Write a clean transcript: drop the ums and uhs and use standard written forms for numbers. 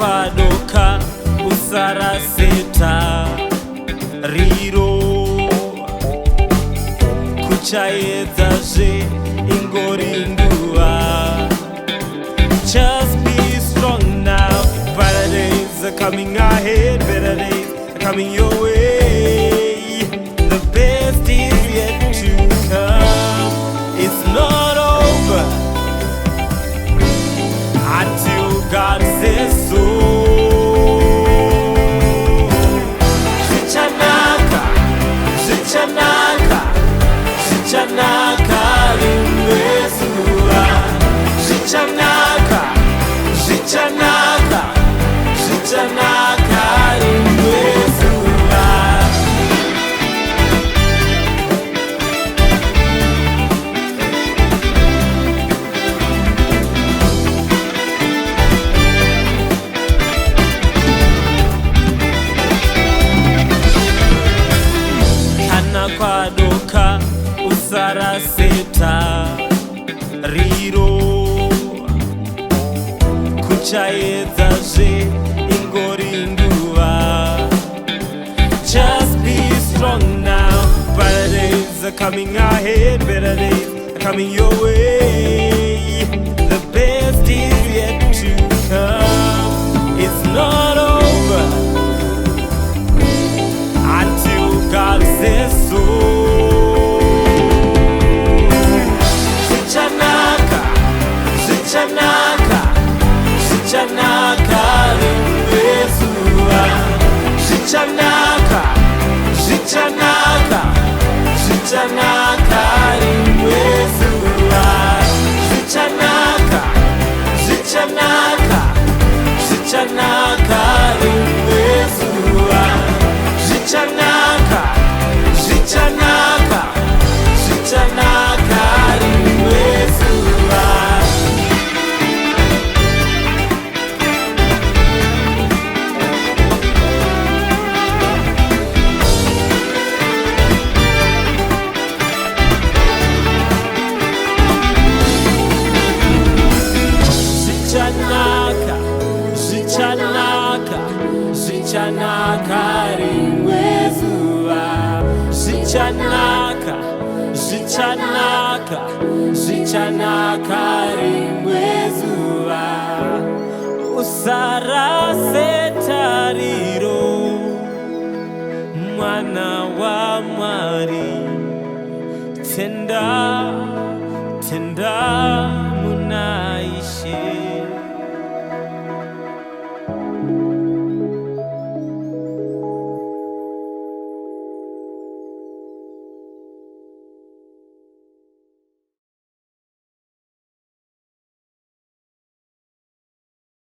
kwadoka usaraseta riro kuchaedzazve ingori nguva. Just be strong now, better days are coming ahead, better days are coming your way. The best is yet to come. It's not over until God says so. Zichanaka, zichanaka, zichanaka rimwezuva. Zichanaka, zichanaka, zichanaka rimwezuva. Kana kwadoka usaraseta riro kuchaedzazve ingori nguva. Just be strong now, better days are coming ahead, better days are coming your way. The best is yet to come. It's not over until God says so. Zichanaka, zichanaka, zichanaka rimwezuva. Zichanaka, zichanaka, zichanaka rimwezuva. Zichanaka, zichanaka, zichanaka rimwezuva. Zichanaka, zichanaka, zichanaka rimwezuva. Zichanaka, zichanaka, zichanaka rimwezuva. Zichanaka, zichanaka, zichanaka rimwezuva. Usaraseta riro, mwana wa Mwari. Tenda, tenda munaishe.